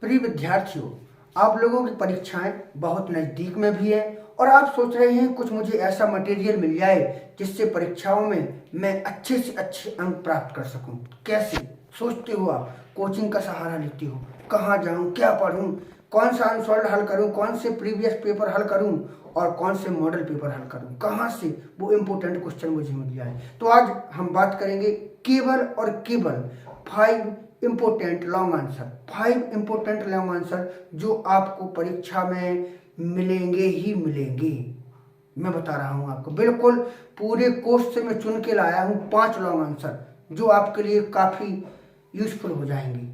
प्रिय विद्यार्थियों, आप लोगों की परीक्षाएं बहुत नज़दीक में भी है और आप सोच रहे हैं कुछ मुझे ऐसा मटेरियल मिल जाए जिससे परीक्षाओं में मैं अच्छे से अच्छे अंक प्राप्त कर सकूं। कैसे सोचते हो आप? कोचिंग का सहारा लेते हो, कहाँ जाऊं, क्या पढ़ूं, कौन सा अनसॉल्व हल करूं, कौन से प्रीवियस पेपर हल करूं और कौन से मॉडल पेपर हल करूं, कहाँ से वो इम्पोर्टेंट क्वेश्चन मुझे मिल जाए। तो आज हम बात करेंगे केवल और केवल 5 important long answer, 5 important long answer जो आपको परीक्षा में मिलेंगे ही मिलेंगे। मैं बता रहा हूं आपको, बिल्कुल पूरे कोर्स से मैं चुन के लाया हूं 5 लॉन्ग आंसर जो आपके लिए काफी यूजफुल हो जाएंगे।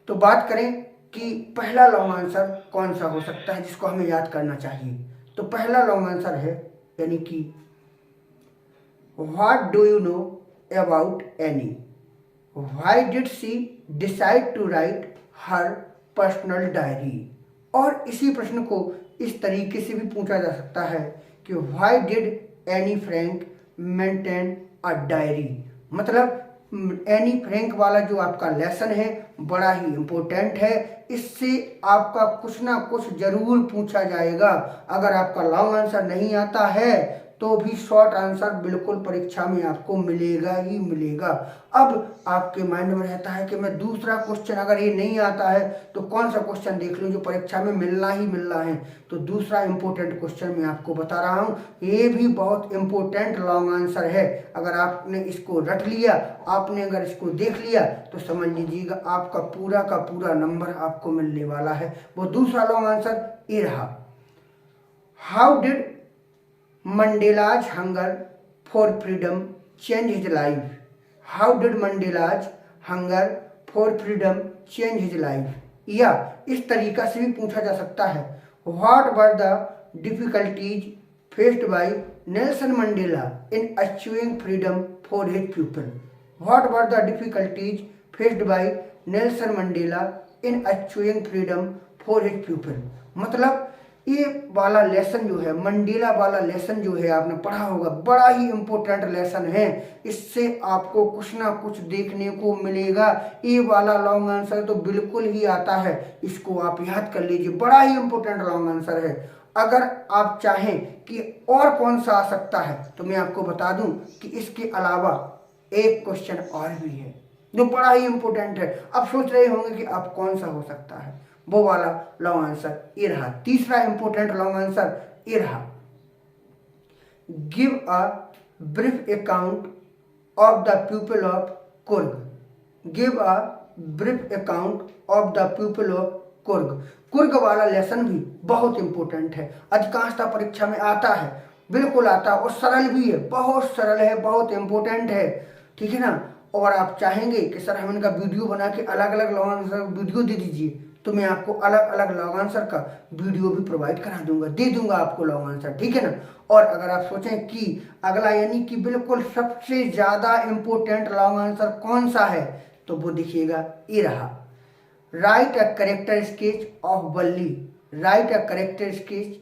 तो बात करें कि पहला लॉन्ग आंसर कौन सा हो सकता है जिसको हमें याद करना चाहिए। तो पहला लॉन्ग आंसर है यानी कि what do you know about any? Why did she decide to write her personal diary? और इसी प्रश्न को इस तरीके से भी पूछा जा सकता है कि Why did Anne Frank maintain a diary? मतलब एनी फ्रैंक वाला जो आपका लेसन है बड़ा ही इम्पोर्टेंट है, इससे आपका कुछ ना कुछ जरूर पूछा जाएगा। अगर आपका लॉन्ग आंसर नहीं आता है तो भी शॉर्ट आंसर बिल्कुल परीक्षा में आपको मिलेगा ही मिलेगा। अब आपके माइंड में रहता है कि मैं दूसरा क्वेश्चन अगर ये नहीं आता है तो कौन सा क्वेश्चन देख लूं जो परीक्षा में मिलना ही मिलना है। तो दूसरा इंपॉर्टेंट क्वेश्चन मैं आपको बता रहा हूं, ये भी बहुत इंपॉर्टेंट लॉन्ग आंसर है। अगर आपने इसको रट लिया, आपने अगर इसको देख लिया तो समझ लीजिएगा आपका पूरा का पूरा नंबर आपको मिलने वाला है। वो दूसरा लॉन्ग आंसर ये रहा, how did Mandela's hunger for freedom change his life? How did Mandela's hunger for freedom change his life? या इस तरीका से भी पूछा जा सकता है, What were the difficulties faced by Nelson Mandela in achieving freedom for his people? What were the difficulties faced by Nelson Mandela in achieving freedom for his people? मतलब ये वाला लेसन जो है, मंडेला वाला लेसन जो है आपने पढ़ा होगा, बड़ा ही इम्पोर्टेंट लेसन है। इससे आपको कुछ ना कुछ देखने को मिलेगा। ये वाला लॉन्ग आंसर तो बिल्कुल ही आता है, इसको आप याद कर लीजिए, बड़ा ही इम्पोर्टेंट लॉन्ग आंसर है। अगर आप चाहें कि और कौन सा आ सकता है तो मैं आपको बता दूं कि इसके अलावा एक क्वेश्चन और भी है जो बड़ा ही इम्पोर्टेंट है। आप सोच रहे होंगे कि आप कौन सा हो सकता है, वो वाला लॉन्ग आंसर ये रहा। तीसरा इंपॉर्टेंट लॉन्ग आंसर ये रहा, give a brief account of the people of Coorg. Give a brief account of the people of Coorg. Coorg वाला लेसन भी बहुत इंपॉर्टेंट है, अधिकांशतः परीक्षा में आता है, बिल्कुल आता है और सरल भी है, बहुत सरल है, बहुत इंपॉर्टेंट है, ठीक है ना। और आप चाहेंगे कि सर हम इनका वीडियो बना के अलग अलग लॉन्ग आंसर वीडियो दे दीजिए तो मैं आपको अलग अलग लॉन्ग आंसर का वीडियो भी प्रोवाइड करा दूंगा, दे दूंगा आपको लॉन्ग आंसर, ठीक है ना। और अगर आप सोचें कि अगला यानी कि बिल्कुल सबसे ज्यादा इंपॉर्टेंट लॉन्ग आंसर कौन सा है तो वो देखिएगा ये रहा, write a character sketch of Valli. Write a character sketch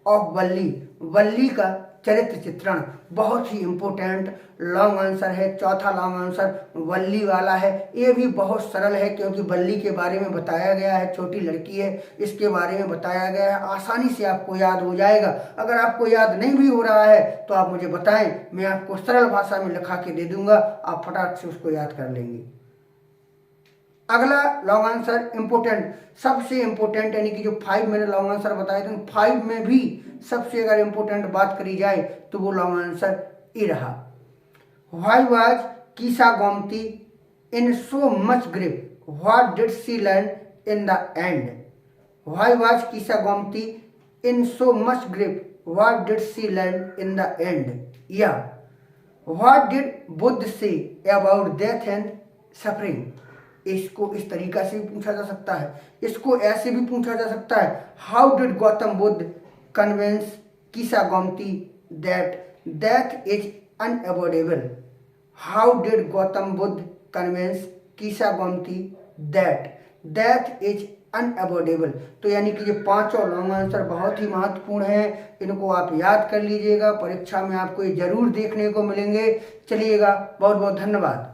of Valli. Valli का चरित्र चित्रण बहुत ही इंपॉर्टेंट लॉन्ग आंसर है। चौथा लॉन्ग आंसर वल्ली वाला है, ये भी बहुत सरल है क्योंकि वल्ली के बारे में बताया गया है, छोटी लड़की है, इसके बारे में बताया गया है, आसानी से आपको याद हो जाएगा। अगर आपको याद नहीं भी हो रहा है तो आप मुझे बताएं, मैं आपको सरल भाषा में लिखा के दे दूंगा, आप फटाक से उसको याद कर लेंगे। अगला लॉन्ग आंसर इंपोर्टेंट, सबसे इंपोर्टेंट यानी कि जो 5 मैंने लॉन्ग आंसर बताए थे 5 में भी सबसे अगर इंपोर्टेंट बात करी जाए तो वो लॉन्ग आंसर ये रहा, व्हाई वाज कीसा गोमती in so much grief, what did she learn in the end? Why was Kisa गोमती in so much grief, what did she learn in the end? या what did Buddha say about death and suffering? इसको इस तरीका से भी पूछा जा सकता है, इसको ऐसे भी पूछा जा सकता है, how did Gautam Buddha convince कीसा Gomti that death is unavoidable? How did Gautam Buddha convince कीसा Gomti that death is unavoidable? तो यानी कि ये 5 लॉन्ग आंसर बहुत ही महत्वपूर्ण है, इनको आप याद कर लीजिएगा, परीक्षा में आपको ये जरूर देखने को मिलेंगे। चलिएगा, बहुत बहुत धन्यवाद।